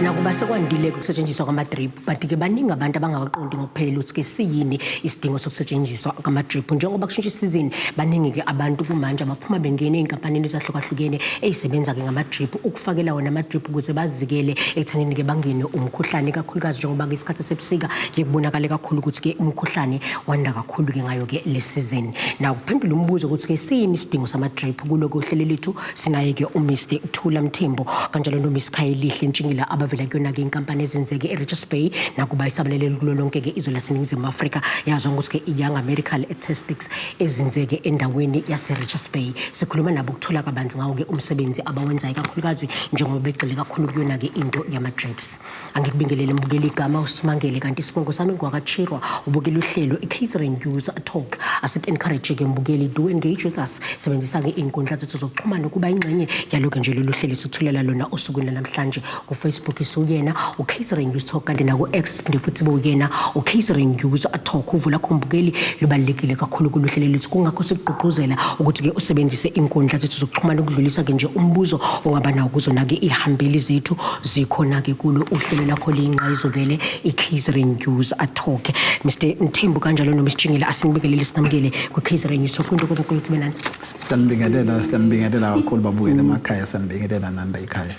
nakuba sekwandile ukusetshenziswa kwama-drip but ke baningi abantu abangaqondi ngokuphelele ukuthi ke siyini isidingo sokusetshenziswa kwama-drip njengoba kushintsha isizini baningi ke abantu kumanje abaphuma bengene ey'nkampanini ezahlukahlukene ey'sebenza ke ngama-drip ukufakela wona ama-drip ukuze bazivikele ekuthenini ke bangene umkhuhlane kakhulukazi njengoba ke isikhathi sebusika ke kubonakale kakhulu ukuthi ke umkhuhlane wanda kakhulu ke ngayo ke le season. Na ukuphendula umbuzo ukuthi ke siyini isidingo sama-drip kuloko uhlelo lethu sinaye ke uMr Thula Mthembu kanjalo noMs Khayelihle Ntshingila abavela kuyona ke inkampani ezenzeke eRichards Bay nakuba isabalelele kulo lonke ke izwe laseNingizimu Afrika yazwa ukuthi ke iYoung Medical Statistics ezenzeke endaweni yaseRichards Bay. Sikhuluma nabo ukuthola kabanzi ngawo ke umsebenzi abawenzayo kakhulukazi njengoba begcile kakhulu kuyona ke into yama-drips. Angikubingelele mbukeli igama uSimangele kanti isibongo sami ngwakachirwa ubukela uhlelo i-Catering User Talk. Asit encourage ke mbukeli do engage with us sebenzisa ke inkundla zethu zokuxhumana kuba ingxenye yaloko nje lolu hlelo sithulela lona osukwini namhlanje ku Facebook isuyena u-Catering User Talk kanti na ku-X phinde futhi buyena u-Catering User Talk uvula khombukeli lubalekile kakhulu kuluhlelo lethu kungakho sikugqugquzela ukuthi ke usebenzise inkundla zethu zokuxhumana ukudlulisa ke nje umbuzo ongaba nawo kuzona ke ihambeli zethu zikhona ke kulo uhlelo lakho lingayizovele i-Catering User Talk. Mr Mthembu kanjalo noMs Ntshingila asinibingelele sinamukele ku-Catering User Talk into kuzonkulu ukuthi benani sanibingelela kakhulu babukele emakhaya sanibingelela nanda ekhaya.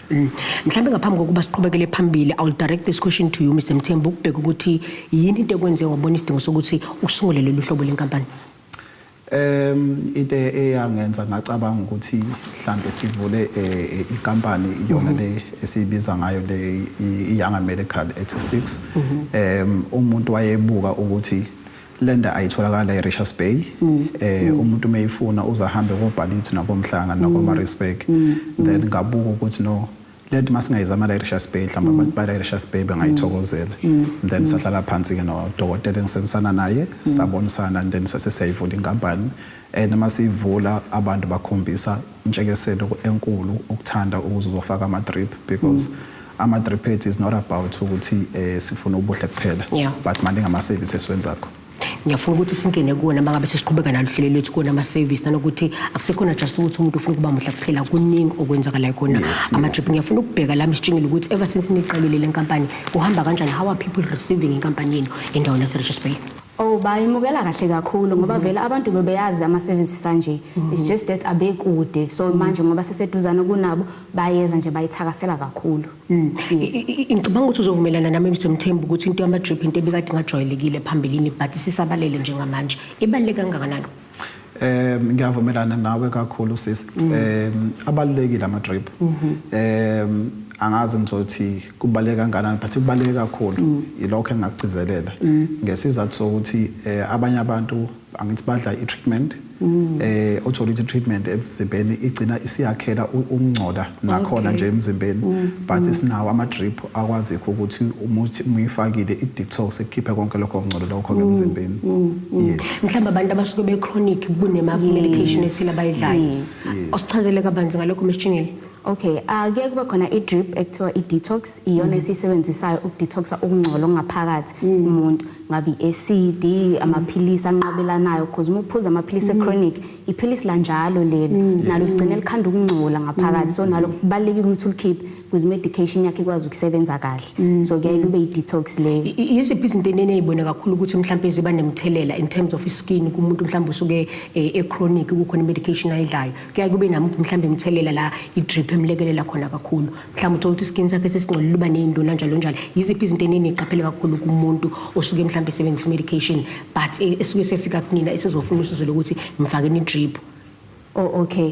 Mhlambe ngaphambi kokuba siqhubekele phambili I'll direct this question to you Mr Mthembu ukubheka ukuthi yini into ekwenze wabona isidingo sokuthi usungule lolu hlobo lenkampani. Into eyangenza ngacabanga ukuthi mhlambe sivule inkampani yona le esibiza ngayo le iYoung Medical Statistics. Umuntu wayebuka ukuthi lenda ayitholakala eRichards Bay. Umuntu mayifuna uzahambe koBhalithi nakoMhlanga nakoMaritzburg. Then ngabuka ukuthi no let masingayizama la eRichards Bay mhlamba abantu bala eRichards Bay bengayithokozela. Then sahlala phansi ke nodokotela engisebenzisana naye sabonisana and then sasesiyivula inkampani masivula abantu bakhombisa intshekeselo enkulu ukuthanda ukuzofaka ama-drip because ama-drip ethu is not about ukuthi sifuna ubuhle kuphela but maningi ama-service esiwenzakho. Ngiyafuna ukuthi singene kuona mangabe sesiqhubeka nalo hlelo lethu kuona ama-service nanokuthi akusekhona just ukuthi umuntu ufuna ukuba muhle kuphela kuningi okwenzakalayo khona ama-drip. Ngiyafuna ukubheka la Msitshingile ukuthi ever since niqalile le nkampani kuhamba kanjani, how are people receiving inkampani yenu endaweni yaseRichards Bay? Oh bayimukela kahle kakhulu ngoba vele abantu bebeyazi ama-services anje. It's just that abekude so manje ngoba seseduzana kunabo bayeza nje bayithakasela kakhulu. Ngicabanga ukuthi uzovumelana nami Mr Mthembu ukuthi into yama-drip into ebikade ingajwayelekile phambilini but sisabalele njengamanje ibaluleke kangakanani? Ngiyavumelana nawe kakhulu sisi. Abalulekile ama-drip. Angazi ngizothi kubaleka kangakanani but kubaleka kakhulu yilokho engakugcizelela ngesizathu sokuthi abanye abantu angithi badla i-treatment othola i-treatment emzimbeni igcina isiyakhela ukungcola nakhona nje emzimbeni but isinawo ama-drip akwazi ukuthi umuthi uyifakile i-detox ekhiphe konke lokho okungcola lokho emzimbeni. Yes. Mhlawumbe abantu abasuke be-chronic kunema-medication esile abayidlayo osichazele kabanzi ngalokho Msitshingile. Okay, kuye kuba khona i-drip ekuthiwa i-detox iyona esiyisebenzisayo ukudetoxa ukungcola ongaphakathi umuntu ngabe i-acid amaphilisi anqabelanayo because uma uphuza amaphilisi e-chronic iphilisi la njalo lelo nalo ligcina likhanda ukungcola ngaphakathi so nalo kubalulekile ukuthi ulikhiphe because medication yakhe ikwazi ukusebenza kahle so kuye kube i-detox leyo. Yiziphi izinto eneyibone kakhulu ukuthi mhlawumbe ziba nemthelela in terms of skin kumuntu mhlawumbe usuke e-chronic kukhona medication ayidlayo kuye kube namuphi mhlawumbe imthelela la i-drip emlekelela khona kakhulu mhlawumbe uthola ukuthi iskin sakhe sesingcola liba ney'nduna njalo njalo yiziphi izinto eneniqaphele kakhulu kumuntu osuke mhlawumbe esebenzisa medication but esuke sefika kunina esizofuna usizo lokuthi mfakeni i-drip? Oh okay.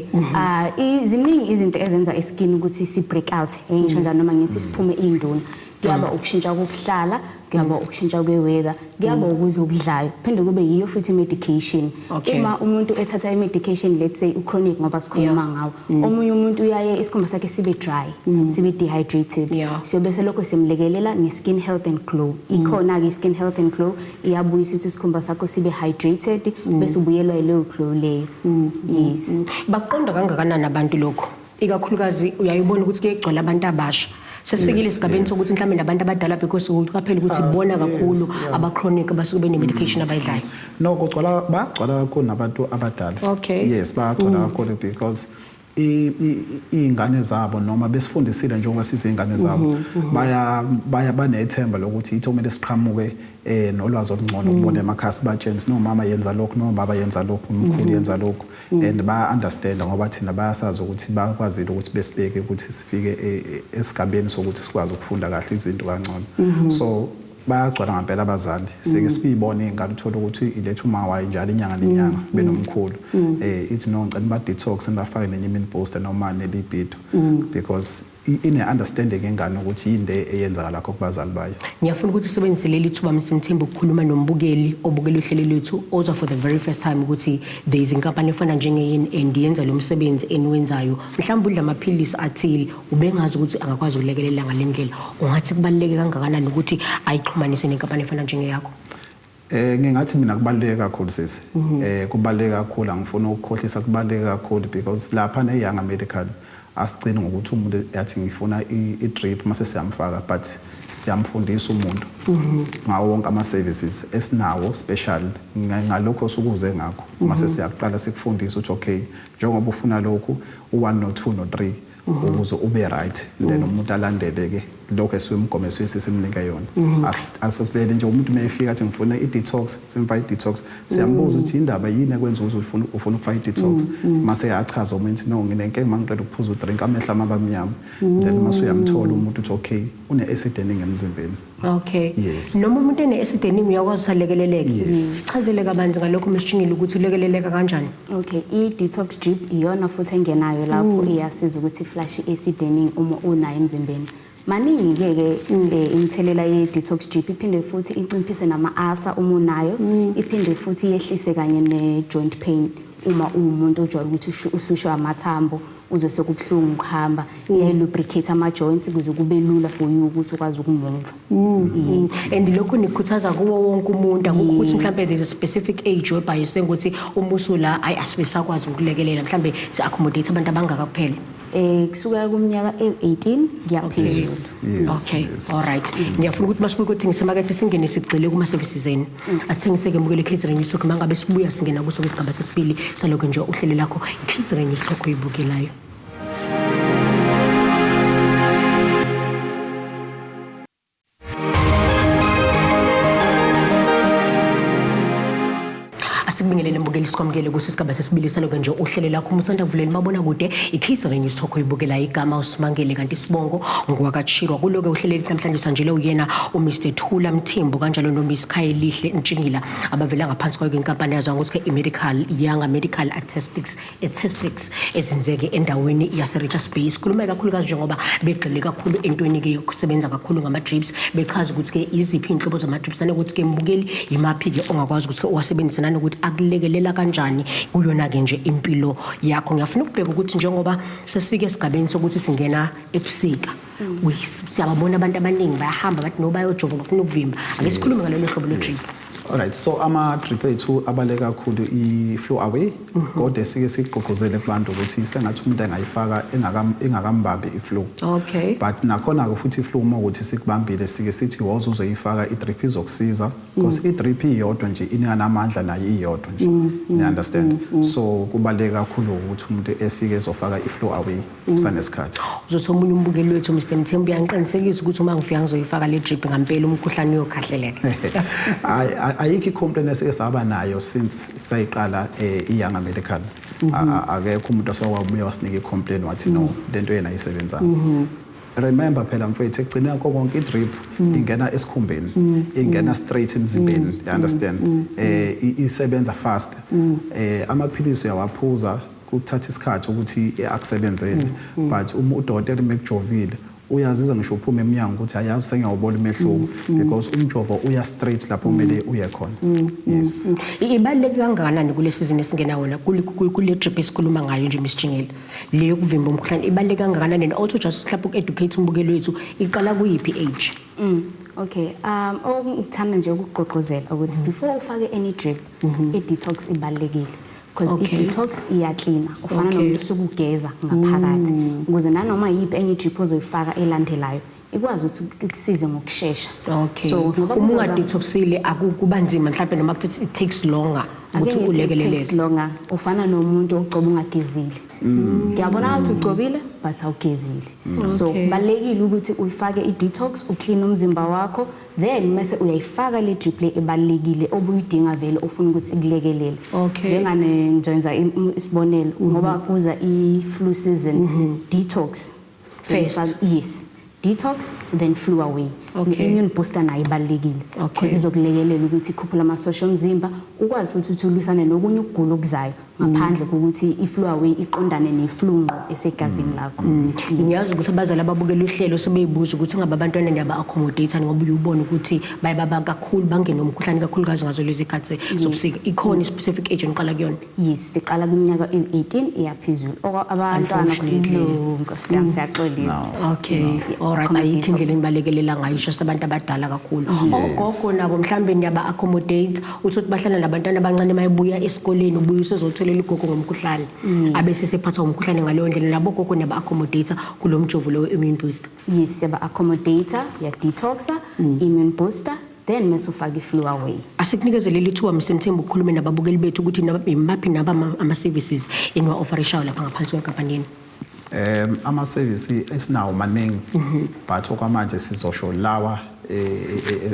Iziningi izinto ezenza iskin ukuthi si break out ngisho njalo noma ngithi siphume induna kuyaba ukushintsha kokuhlala kuyaba ukushintsha kweweather kuyaba ukudla okudlayo phinde kube yiyo futhi medication. Uma umuntu ethatha i-medication let's say u-chronic ngoba sikhuluma ngawo omunye umuntu uyaye isikhumba sakhe sibe dry sibe dehydrated so bese lokho simlekelela nge-skin health and glow. Ikhona ke skin health and glow iyabuyisa ukuthi isikhumba sakho sibe hydrated bese ubuyelwa yileyo glow leyo. Yes. Baqonda kangakanani abantu lokho ikakhulukazi uyayibona ukuthi kuyegcwala abantu abasha sesifikile esigabeni sokuthi mhlawumbe nabantu abadala because uqaphela ukuthi bona kakhulu aba-chronic abasuke bene-medication abayidlayo? No, bagcwala kakhulu nabantu abadala. Okay. Yes, bagcwala kakhulu because ingane zabo noma besifundisile njengoba sizingane zabo baya banethemba lokuthi itho kumele siqhamuke nolwazi olungcono ukubona emakhasi batshela no mama yenza lokho no baba yenza lokho umkhulu yenza lokho and ba understand ngoba thina bayasazi ukuthi bakwazile ukuthi besibeke ukuthi sifike esigabeni sokuthi sikwazi ukufunda kahle izinto kangcono so bayagcwala ngempela abazali sike sibibone ingane uthola ukuthi ilethe umawayi njalo inyanga nenyanga benomkhulu ithi no ngicela ba detox ngafake nenye immune booster noma nelibido because ine understanding engane ukuthi inde eyenzakala lakho kubazali bayo. Ngiyafuna ukuthi usebenzise leli thuba Mthembu ukukhuluma nombukeli obukela uhlelo lwethu ozwa for the very first time ukuthi there is inkampani efana njengeyini endiyenza lo msebenzi eniwenzayo mhlawumbe udla amaphilisi athile ubengazi ukuthi angakwazi ukulekelela ngalendlela ungathi kubaleke kangakanani ukuthi ayixhumanise nenkampani efana njengeyakho. Ngingathi mina kubaluleke kakhulu sisi kubaluleke kakhulu angifuna ukukhohlisa kubaluleke kakhulu because lapha neYoung Medical asicini ngokuthi umuntu yathi ngifuna i-drip mase siyamfaka but siyamfundisa umuntu ngawo wonke ama services esinawo special ngalokho sokuze ngakho mase siyaqala sikufundisa ukuthi okay njengoba ufuna lokhu u1 no 2 no 3 ukuze ube right then umuntu alandeleke lokho esiwumgomo esisimnika yona asivele nje umuntu mayefika athi ngifuna i-detox simfa i-detox siyambuza ukuthi indaba yini ekwenza ukuthi ufuna ukufaka i-detox mase achaza umuntu no nginenkinga mangiqeda ukuphuza udrink amehla amabamnyama then mase uyamthola umuntu uthi okay une-acid eningi emzimbeni. Okay. Yes. Noma umuntu ene-acid eningi uyakwazi usalekeleleke. Sichazele kabanzi ngalokho mesishingile ukuthi ulekeleleka kanjani. Okay, i-detox drip iyona futhi engenayo lapho iyasiza ukuthi flush i-acid eningi uma unayo emzimbeni. Maningi ke imithelela ye-detox drip iphinde futhi inciphise nama-ulcer uma unayo iphinde futhi yehlise kanye ne-joint pain uma umuntu ojwayele ukuthi uhlushwa amathambo uze sekubuhlungu ukuhamba iyalubricate ama-joints ukuze kube lula for you ukuthi ukwazi ukumova. And lokho nikhuthaza kuwo wonke umuntu ukuthi mhlambe there's a specific age whereby sengukuthi umusula asibesakwazi ukulekelela mhlambe si-accommodate abantu abangaka kuphela. Kusuka kuminyaka 18 ngiyaphezulu. Okay, all right. Ngiyafuna ukuthi masibuye ukuthengisa market singene sigcile kuma services eni. Asithengiseke mbukele catering yisokho mangabe sibuya singena kuso kwesigaba sesibili saloko nje uhlelo lakho catering yisokho ibukelayo. Asibingelele mbukeli sikwamukele kusisigaba sesibili saloko nje uhlelo lakho umusanda kuvulela mabona kude i-catering isokho ibukela igama uSimangele kanti Sibongo ngwakatshirwa kuloke uhlelo namhlanje sanjele uyena uMr Thula Mthembu kanjalo noMiss Khayelihle Ntshingila abavela ngaphansi kwayo inkampani yazwa ukuthi iMedical Young Medical Statistics ezinzeke endaweni yase Richards Bay sikhuluma kakhulukazi njengoba begxile kakhulu entweni ke yokusebenza kakhulu ngama drips bechaza ukuthi ke iziphi inhlobo zama drips anokuthi ke mbukeli imaphi ke ongakwazi ukuthi wasebenzisana nokuthi akulekelela kanjani kuyona ke nje impilo yakho. Ngiyafuna ukubheka ukuthi njengoba sesifike esigabeni sokuthi singena ebusika siyababona abantu abaningi bayahamba bathi no bayojova bafuna ukuvimba ake sikhulume ngalolu hlobo lwe-drip. Alright, so ama-drip ethu abaleke kakhulu i-flow away kodwa sike sigqugquzele kubantu ukuthi sengathi umuntu engayifaka engakambambi i-flow. Okay. But nakhona ke futhi i-flow uma ukuthi sikubambile sike sithi woza uzoyifaka i-drip izokusiza because i-drip iyodwa nje inamandla nayo iyodwa nje. You understand? So kubaleke kakhulu ukuthi umuntu efike ezofaka i-flow away kusanesikhathi. Uzothi omunye umbukeli wethu Mr Mthembu uyangiqinisekisa ukuthi uma ngifika ngizoyifaka le drip ngempela umkhuhlane uyokhahleleka. Ayikho complaint esesaba nayo since sayiqala iYoung Medical akekho umuntu osawabuya wasinika icomplaint wathi no lento yena ayisebenza. Remember phela mfethu egcina konke i-drip ingena esikhumbeni ingena straight emzimbeni, you understand, isebenza fast, amaphilisi uyawaphuza kuthatha isikhathi ukuthi akusebenzele but uma udokotela mekujovile uyaziza ngisho uphuma eminyango ukuthi ayazi sengiyawubona imehluko because umjovo uya straight lapho kumele uye khona. Yes. Ibaluleke kangakanani kule season esingena wona kule drip esikhuluma ngayo nje Miss Jingela le yokuvimba umkhuhlane ibaluleke kangakanani and also just mhlawumbe uku-educate umbukeli wethu iqala kuyiphi age? Okay, ngithanda nje ukugqugquzela ukuthi before ufake any drip i-detox ibalulekile. Because i-detox iyaklina ufana nomuntu usukugeza ngaphakathi ukuze nanoma yiphi enye drip ozoyifaka elandelayo ikwazi ukuthi ikusize ngokusheshsha. Okay. So uma ungadetoxile akuba nzima mhlawumbe noma kuthi it takes longer ukuthi ulekeleleke. Takes longer. Ufana nomuntu ogcoba ungagezile. Ngiyabona ukuthi ugcobile but awugezile. So balekile ukuthi uyifake i-detox, uclean umzimba wakho, then mase uyayifaka le drip le ebalekile obuyidinga vele ufuna ukuthi ikulekelele. Njengane njenza isibonelo ngoba kuza i-flu season, detox first. Yes. Detox then flu away. Immune booster nayo ibalekile because izokulekelela ukuthi ikhuphule amasosha omzimba ukwazi ukuthi ulwisane nokunye ukugula okuzayo ngaphandle kokuthi iflu away iqondane neflu ngqo esegazini lakho. Ngiyazi ukuthi abazali ababukela uhlelo sebeyibuza ukuthi ngabe abantwana ndiyaba accommodate ngoba uyubona ukuthi bayibaba kakhulu bangene nomkhuhlane kakhulukazi ngazo lezi ikhathi zobusika. Ikhona specific age oqala kuyona? Yes, siqala kwiminyaka e-18 iyaphezulu. Abantwana Nkosi yami siyaxolisa. Okay. Alright, ayikho indlela enibalekelela ngayo just abantu abadala kakhulu. Ogogo nabo mhlambe ndiyaba accommodate uthi bahlala nabantwana abancane mayibuya esikoleni ubuye usezotholela igogo ngomkhuhlane abese sephathwa ngomkhuhlane ngaleyo ndlela labo gogo ndiyaba accommodate kulomjovo lo immune booster. Yes, siyaba accommodate ya detoxer, immune booster, then mesufaka iflu away. Asikunikezele lithuba Mr Mthembu ukukhuluma nababukeli bethu ukuthi imaphi naba ama services enwa offerishayo lapha ngaphansi kwenkampani. Ama services esinawo maningi but okwamanje sizosho lawa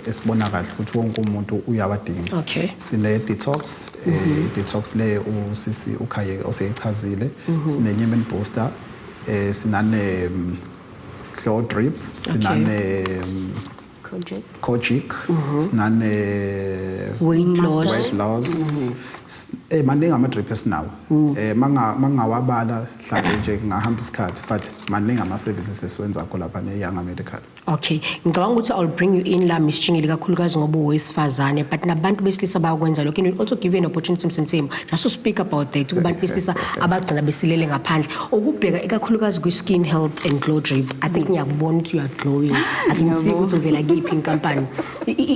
esibona kahle ukuthi wonke umuntu uyawadinga. Sine detox, detox le usisi ukhaye oseyichazile, sine immune booster, sinane claw drip, sinane Kojic, sinane weight loss. Maningi ama-drip esinawo. Mangawabala mhlawumbe nje ngahamba isikhathi but maningi ama-services esiwenza kho lapha ne-Young Medical. Okay, ngicabanga ukuthi I'll bring you in la Miss Chingile kakhulukazi ngoba uwesifazane but nabantu besilisa bayakwenza lokho. Can we also give you an opportunity Mthembu just to speak about that kubantu besilisa abagcina besilele ngaphandle ukubheka ikakhulukazi ku-skin health and glow drip. I think ngiyakubona ukuthi you are glowing. I can see ukuthi uvela kiphi inkampani.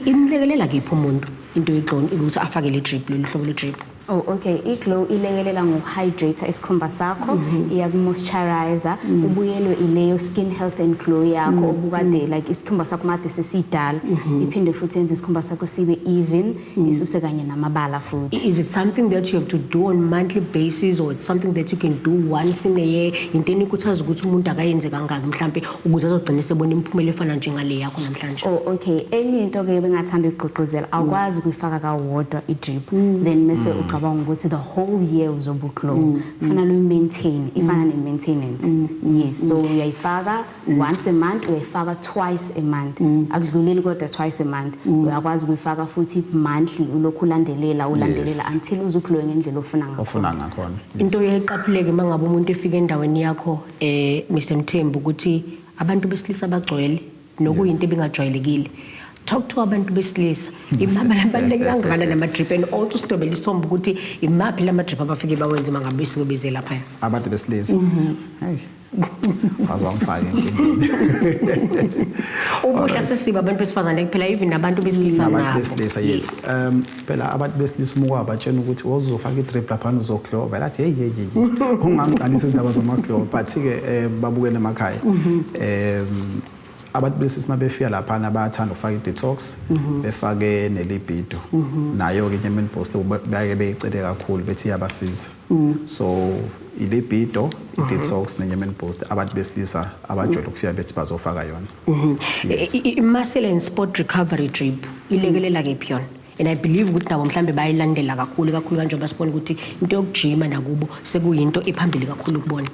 Imlekelela kiphi umuntu into ye-glow ukuthi afake le drip lolu hlobo le drip? Oh, okay. I-glow ilekelela ngokuhydrate isikhumba sakho, iyakumoisturizer, ubuyelwe ileyo skin health and glow yakho obukade like isikhumba sakho made sesidala, iphinde futhi yenze isikhumba sakho sibe even, isuse kanye namabala futhi. Is it something that you have to do on monthly basis or it's something that you can do once in a year? Inteni ukuthaza ukuthi umuntu akayenze kangaka mhlambe ukuze azogcina sebona imphumela efana njengale yakho namhlanje? Oh, okay. Enye into ke bengathanda ukugqugquzela awukwazi ukuyifaka kawodwa i-drip then mase ucabanga ukuthi the whole year uzobuglow. Kufanele uyi-maintain, ifana ne-maintenance. Yes, so uyayifaka once a month, uyayifaka twice a month. Akudluleli kodwa twice a month. Uyakwazi ukuyifaka futhi monthly ulokhu ulandelela until uzuglow ngendlela ofuna ngakhona. Into yeqaphileke mangabe umuntu efika endaweni yakho Mr Mthembu ukuthi abantu besilisa bagcwele nokuyinto ebingajwayelekile. Talk to abantu besilisa imaphi labaluleke kangaka nama-drip and also sidobela isithombe ukuthi imaphi lama-drip abafike bawenze mangabe sikubeze lapha abantu besilisa. Hey, bazawangifaka enkingeni. Ubuhle sesiba abantu besifazane kuphela even nabantu besilisa nabo. Abantu besilisa, yes. Phela abantu besilisa uma ubatshena ukuthi wozofaka i-drip laphana uzoglow vele athi hey ungangiqalisa indaba zama-glow but ke babukele emakhaya. Abantu besilisa mabefika lapha bayathanda ukufaka i-detox, befake ne-libido. Nayo ke immune booster bayake beyicele kakhulu bethi iyabasiza. So i-libido, i-detox ne-immune booster abantu besilisa abajwayele ukufika bethi bazofaka yona. I-muscle and sport recovery drip ilekelela kephi yona? And I believe ukuthi nabo mhlambe bayilandela kakhulu kanjengoba sibona ukuthi into yokujima nakubo sekuyinto ephambili kakhulu ukubona.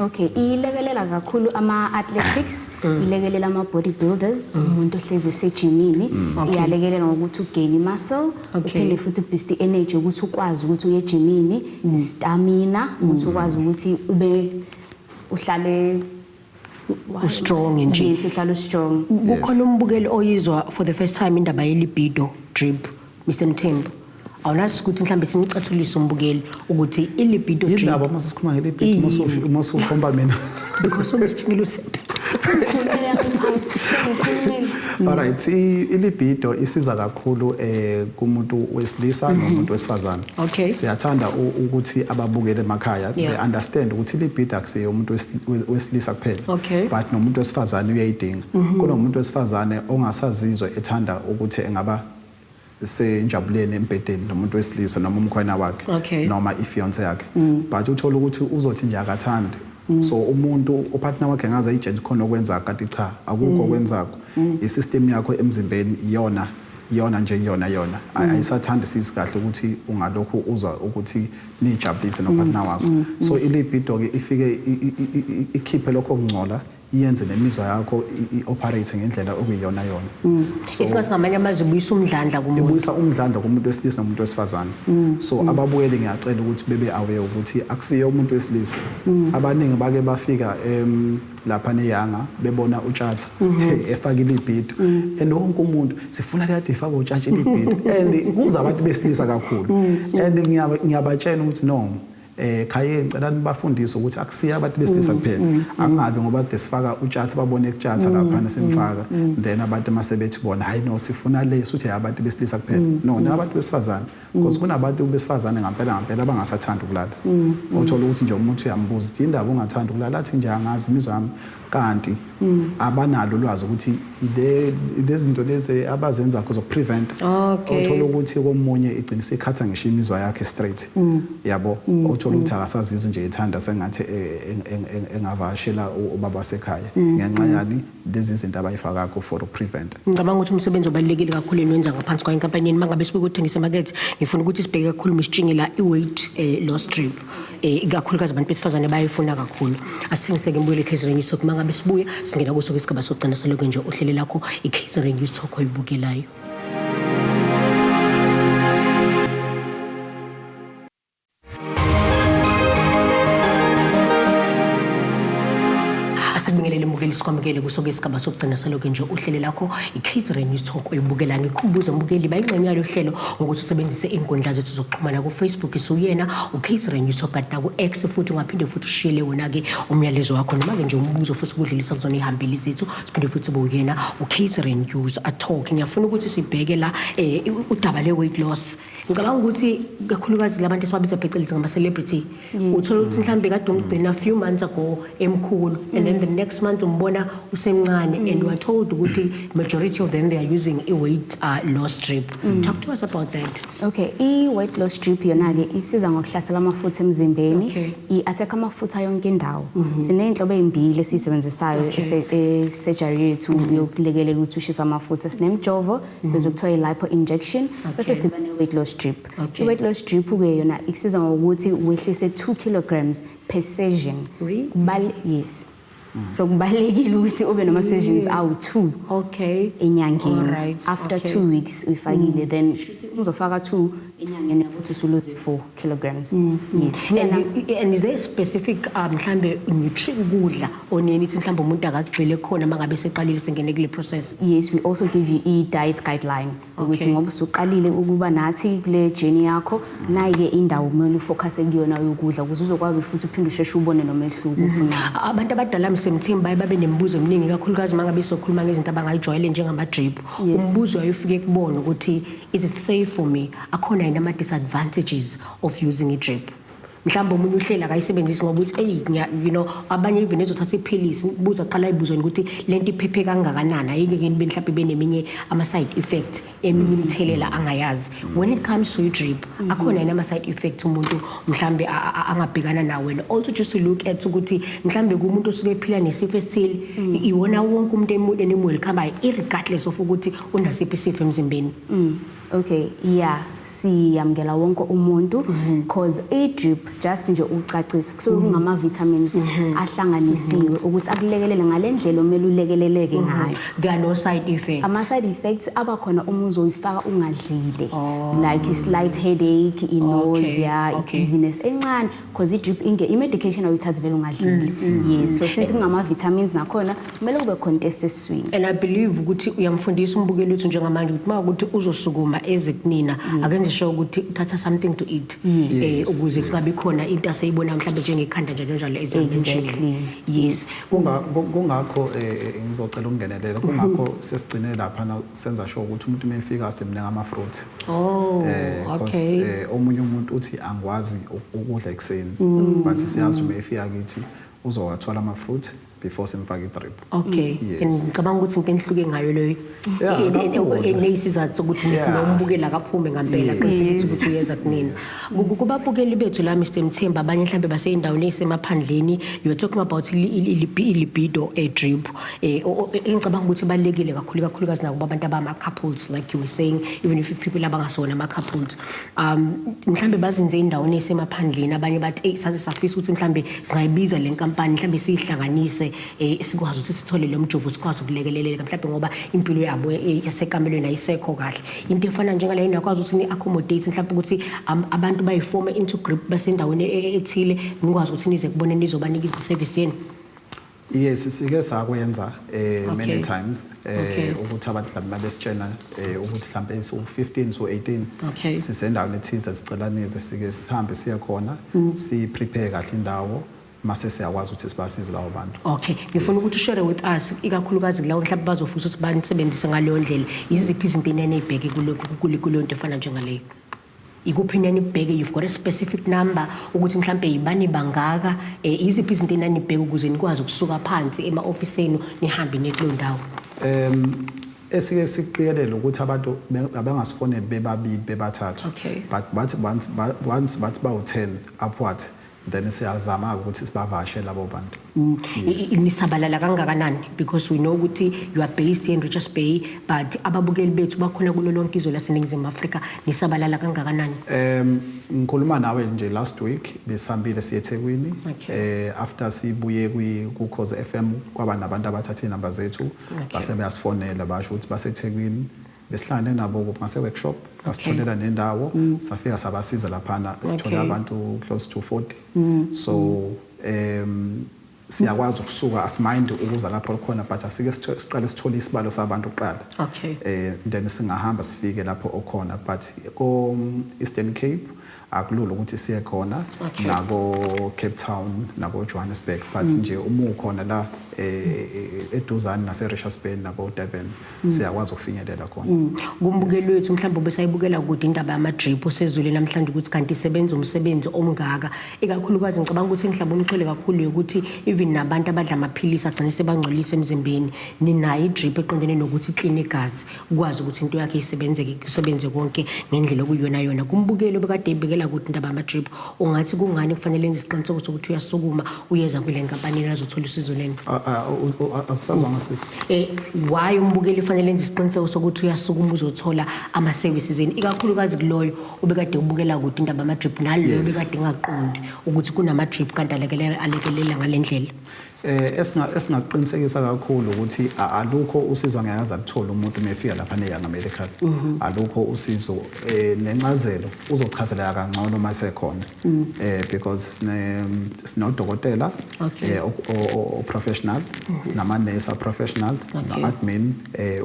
Okay, ilekelela kakhulu ama-athletics, ilekelela ama-bodybuilders, umuntu ohlezi esejimini, iyalekelela ngokuthi ugain muscle, uphinde futhi boost energy ukuthi ukwazi ukuthi uye ejimini, stamina, ukuthi ukwazi ukuthi uhlale strong nje. Yes, uhlale strong. Kukhona umbukeli oyizwa for the first time indaba ye-libido drip Mr Mthembu. Awunazi ukuthi mhlambe simcathulise umbukeli ukuthi i-libido drip yindaba masisikhuluma nge-libido masokhomba mina because umshingile usephi Alright, ilibido isiza kakhulu kumuntu wesilisa nomuntu wesifazane. Okay. Siyathanda ukuthi ababukele emakhaya Yeah. they understand ukuthi ilibido akusiyo umuntu wesilisa kuphela. Okay. But nomuntu wesifazane uyayidinga. Kunomuntu wesifazane ongasazizwe ethanda ukuthi engaba senjabuleni empedeni nomuntu wesilisa noma umkhwena wakhe Okay. noma ifiance yakhe. But uthola ukuthi uzothi nje akathandi. So umuntu upartner wakhe ngaze ayitshela khona okwenza kanti cha akukho okwenzako. Isystem yakho emzimbeni iyona nje iyona ayisathanda sisikahle ukuthi ungalokho uzwa ukuthi nijabulise nopartner wakho. So ilibido ke ifike ikhiphe lokho okungcola iyenze nemizwa yakho ioperate ngendlela okuyiyona yona. Isikhathi ngamanye amazwi ubuyisa umdlandla kumuntu. Ibuyisa umdlandla kumuntu wesilisa nomuntu wesifazane. So ababukeli ngiyacela ukuthi bebe aware ukuthi akusiyo umuntu wesilisa. Abaningi bake bafika lapha neYanga bebona uTshatha efaka ilibido and wonke umuntu sifuna kade ifaka uTshatha ilibido and kuza abantu besilisa kakhulu and ngiyabatshela ukuthi no khaye ngicela nibafundise ukuthi akusiya abantu besilisa kuphela angabe ngoba desifaka uTshatha babone kuTshatha lapha simfaka then abantu masebethi bona hayi no sifuna le suthi abantu besilisa kuphela no nabantu besifazane because kunabantu besifazane ngempela abangasathanda ukulala uthola ukuthi nje umuntu uyambuza ukuthi indaba ungathanda ukulala athi nje angazi imizwa yami kanti abanalo ulwazi ukuthi lezi zinto lezi abazenza kuzo prevent uthola ukuthi komunye igcina sekhatha ngisho imizwa yakhe straight yabo uthola ukuthi akasazizwe nje ethanda sengathi engavashela ubaba wasekhaya ngenxa yani lezi zinto abayifaka for prevent. Ngicabanga ukuthi umsebenzi obalekile kakhulu enwenza ngaphansi kwa inkampani mangabe sibuye ukuthengisa market ngifuna ukuthi sibheke kakhulu misitshingela iweight loss strip ikakhulukazi abantu besifazane bayifuna kakhulu asingiseke mbuyele catering isoko mangabe sibuye singena kuso isigaba sokugcina saloko nje uhlele lakho i-catering isoko oyibukelayo. Asibingelele mukeli sikwamukele kusoke isigaba sokugcina saloko nje uhlele lakho i-catering isoko oyibukela ngikhubuza mbukeli bayingxenye yalo hlelo ukuthi usebenzise inkundla zethu zokuxhumana ku Facebook isuyena u-catering isoko kata ku X futhi ungaphinde futhi ushiyele wona ke umyalezo wakho noma ke nje umbuzo futhi kudlulisa kuzona ihambeli zethu siphinde futhi buyena u-catering user talk ngiyafuna ukuthi sibheke la udaba le weight loss ngicabanga ukuthi kakhulukazi labantu esibabiza phecelezi ngama celebrity uthola ukuthi mhlambe kade umgcina few months ago emkhulu and then the next month umbona usemncane and we're told ukuthi majority of them they are using a weight loss strip. Talk to us about that. Okay, i-weight loss strip yona ke isiza ngokuhlasela amafutha emzimbeni i-attack amafutha yonke indawo. Sineyinhlobo ezimbili esisebenzisayo surgery yethu yokulekelela ukuthi ushisa amafutha sinemjovo bezokuthiwa i-lipo injection bese siba ne-weight loss strip. I-weight loss strip ke yona isiza ngokuthi wehlise 2 kilograms per session. Yes. So kubalekile ukuthi ube nama sessions awu2 enyangeni after 2 weeks uyifakile then shuthi uzofaka 2 enyangeni ukuthi usuluze 4 kilograms. Yes. And is there a specific mhlambe ukudla onenithi mhlambe umuntu akagxile khona mangabe seqalile sengene kule process? Yes, we also give you i-diet guideline ukuthi ngoba usuqalile ukuba nathi kule journey yakho nayike indawo kumele ufocus kuyona ukudla ukuze uzokwazi futhi uphinde usheshe ubone nomehluko ufuna. Abantu abadala msemthembu babe nemibuzo eminingi kakhulukazi mangabe sokhuluma ngezinto abangayijwayele njengama drip. Umbuzo ayifike kubona ukuthi is it safe for me? Akhona yini ama disadvantages of using a drip? Mhlawumbe umuntu uhlela akayisebenzisi ngoba uthi you know abanye even ezothatha iphilisi buza qala ibuzweni ukuthi lento iphephe kangakanani ayike ke nibe mhlawumbe beneminye ama side effect eminye imthelela angayazi. When it comes to drip akhona yini ama side effect umuntu mhlawumbe angabhekana nawo and also just to look at ukuthi mhlawumbe kumuntu osuke ephila nesifo esithile iwona wonke umuntu emulweni ekhaya irregardless of ukuthi unasiphi isifo emzimbeni. Okay, yeah, siyamukela wonke umuntu because a drip just nje ucacisa kusuke kungama vitamins ahlanganisiwe ukuthi akulekelele ngalendlela omele ulekeleleke ngayo. There are no side effects. Ama side effects abakhona uma uzoyifaka ungadlile like a slight headache, nausea, dizziness encane because i-drip i-medication awuyithathi vele ungadlile. Yes, so since kungama vitamins nakhona kumele kube khona eseswini. And I believe ukuthi uyamfundisa umbukeli wethu njengamanje ukuthi uma ukuthi uzosukuma eze kunina akenze sure ukuthi uthatha something to eat ukuze kungabi khona into aseyibona mhlawumbe njengekhanda njalo Exactly. yes kungakho ngizocela ukungenelela kungakho sesigcine lapha senza sure ukuthi umuntu mayefika semnenga ama fruit okay omunye umuntu uthi angikwazi ukudla ekseni but siyazi mayefika kithi uzowathola ama fruit before simfaka idrip. Okay. Ngicabanga ukuthi into enhluke ngayo leyo. Nesizathu ukuthi nithi nombukela kaphume ngempela qinisekisa ukuthi uyeza kunini. Kubabukeli bethu la Mr Mthemba abanye mhlambe baseyindaweni esemaphandleni you are talking about libido drip. Ngicabanga ukuthi balekile kakhulukazi nakuba abantu abama couples like you were saying even if people abangasona ama couples. Mhlambe bazinze indaweni esemaphandleni abanye bathi saze safisa ukuthi mhlambe singayibiza le nkampani mhlambe siyihlanganise sikwazi ukuthi sithole lo mjovo sikwazi ukulekeleleka mhlawumbe ngoba impilo yabo yasekamelweni ayisekho kahle into efana njengaleyo nakwazi ukuthi ni accommodate mhlawumbe ukuthi abantu bayifome into group basendaweni ethile nikwazi ukuthi nize kubone nizobanikeza iservice yenu. Yes sike sakwenza many times ukuthi abantu mhlawumbe besitshena ukuthi mhlawumbe so 15 so 18 sisendaweni ethize sicela nize sike sihambe siya khona si prepare kahle indawo mase siyakwazi ukuthi sibasize lawo bantu. Okay ngifuna ukuthi share with us ikakhulukazi lawo mhlawumbe bazofuna ukuthi banisebenzise ngaleyo ndlela iziphi izinto enenibheke kulo nto efana njengaleyo. Ikuphi nenibheke you've got a specific number ukuthi mhlambe yibani bangaka iziphi izinto enenibheke ukuze nikwazi ukusuka phansi ema office enu nihambe nekulo ndawo. Esike siqikelele ukuthi abantu abangasifonele bebabili bebathathu but once bathi bawu10 upward then siyazama ukuthi sibavashe labo bantu. Nisabalala kangakanani because we know ukuthi you are based in Richards Bay but ababukeli bethu bakhona kulo lonke izwe laseNingizimu Afrika nisabalala kangakanani? Ngikhuluma nawe nje last week besambile siye eThekwini after sibuye ku Cause FM kwaba nabantu abathathe inamba zethu base bayasifonela basho ukuthi base eThekwini besihlangane nabo ngase workshop basitholela nendawo safika sabasiza laphana sithola abantu close to 40 so siyakwazi ukusuka asimind ukuza lapho khona but asike siqale sithole isibalo sabantu uqala then singahamba sifike lapho okhona but ko Eastern Cape akulula ukuthi siye khona nako Cape Town nako Johannesburg but nje uma ukhona la eduzane nase Richards Bay nako Durban siyakwazi ukufinyelela khona. Kumbukeli wethu mhlawumbe besayibukela ukuthi indaba yama drip osezule namhlanje ukuthi kanti isebenza umsebenzi omngaka ikakhulukazi ngicabanga ukuthi ngihlaba umxhele kakhulu ukuthi even nabantu abadla amaphilisi agcine sebangcolisa emzimbeni ninayo idrip eqondene nokuthi clean igazi ukwazi ukuthi into yakhe isebenze konke ngendlela okuyona yona. Kumbukeli obekade ibekela ukuthi indaba yama drip ungathi kungani kufanele enze isiqiniseko sokuthi uyasukuma uyeza kule nkampani azothola usizo leni. Akusazwanga sisi why umbukeli ufanele enze isiqiniseko sokuthi uyasukuma uzothola ama services eni ikakhulukazi kuloyo obekade ubukela ukuthi indaba yama drip nalo obekade ngaqondi ukuthi kunama drip kanti alekelela ngalendlela. Esingaqinisekisa kakhulu ukuthi alukho usizo ngeke azakuthola umuntu mefika lapha neYoung Medical alukho usizo nencazelo uzochazela kangcono masekhona because sinodokotela o professional sinama nurse professional na admin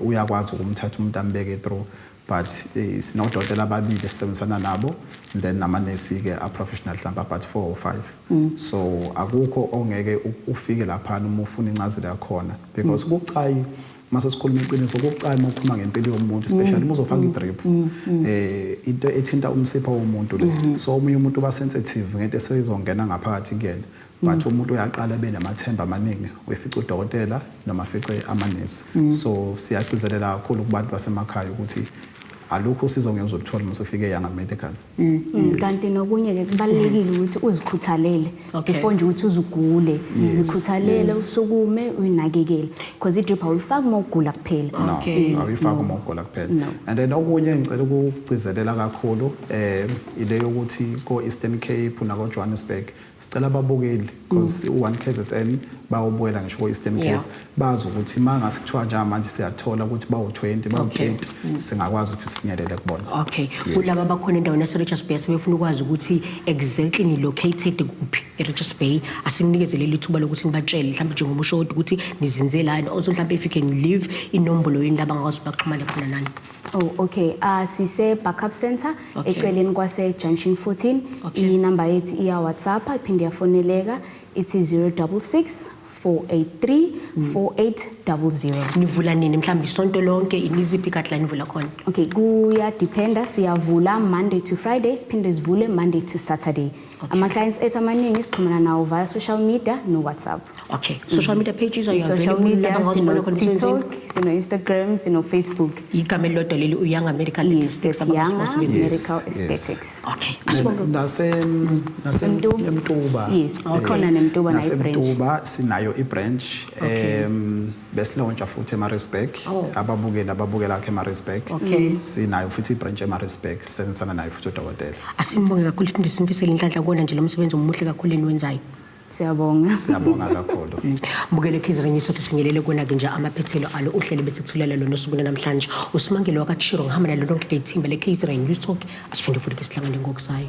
uyakwazi ukumthatha umuntu ambeke through but sinodokotela ababili sisebenzisana nabo then namanesi ke a professional hlamba but 4 or 5 so akukho ongeke ufike lapha uma ufuna incazelo yakhona because kucayi mase sikhuluma iqiniso kucayi uma uphuma ngempilo yomuntu especially uma uzofaka idrip into ethinta umsipha womuntu le so omunye umuntu uba sensitive ngento esizongena ngaphakathi kuyena but umuntu uyaqala benamathemba amaningi wefica udokotela noma fice amanesi so siyagcizelela kakhulu kubantu basemakhaya ukuthi alukho usizo ngeke uzoluthola uma ufike eYoung Medical. Kanti nokunye ke kubalekile ukuthi uzikhuthalele before nje ukuthi uzugule uzikhuthalele usukume uyinakekele because idrip awuyifaki uma ugula kuphela. Awuyifaki uma ugula kuphela and then okunye ngicela ukugcizelela kakhulu ile yokuthi ko Eastern Cape nako Johannesburg sicela ababukeli because u1KZN bawubuela ngisho ko Eastern Cape bazi ukuthi mangase kuthiwa nje manje siyathola ukuthi bawu20 bawu30 singakwazi ukuthi sifinyelele kubona. Okay kulaba bakhona endaweni yase Richards Bay sebefuna ukwazi ukuthi exactly ni located kuphi eRichards Bay asinikezele lithuba lokuthi nibatshele mhlawumbe njengoba usho ukuthi nizinze la also mhlawumbe if you can leave inombolo yini laba ngakwazi baxhumana khona nani. Oh, okay. Sise backup center Okay. eceleni kwase Junction 14. Okay. Inamba yethi iya WhatsApp iphinde yafoneleka ithi 066 483 4800. nivula nini mhlawumbe isonto lonke iniziphi ikhathi la nivula khona? Okay, kuya dependa siyavula Monday to Friday siphinde sivule Monday to Saturday. Ama clients ethu amaningi sixhumana nawo via social media no WhatsApp. Okay, social media pages are you Social available? media, Lapha sino ngawuzibona khona emsebenzini? TikTok, sino Instagram, sino Facebook. Igama elilodwa leli uYanga Medical Yes, Statistics Young abangasibasebenzi. Medical Yes. Aesthetics. Okay, asibonge. nasemtuba Yes, ikhona neMtuba nayo i-branch. nasemtuba sinayo i-branch besilontsha futhi eMaritzburg ababukela ke eMaritzburg Okay. sinayo futhi i-branch eMaritzburg sisebenzisana nayo futhi udokotela Asimbonge kakhulu iphinde simfisele inhlanhla kubona nje lo msebenzi omuhle kakhulu eniwenzayo. Siyabonga. siyabonga kakhulu Mbukele KZN News ukuthi sifinyelele kona-ke nje amaphethelo alo uhlele bese thulela lona osukwini namhlanje usimangele wakatshiro ngihamba nalo lonke ke ithimba le KZN News Talk asiphinde futhi ke sihlangane ngokusayo.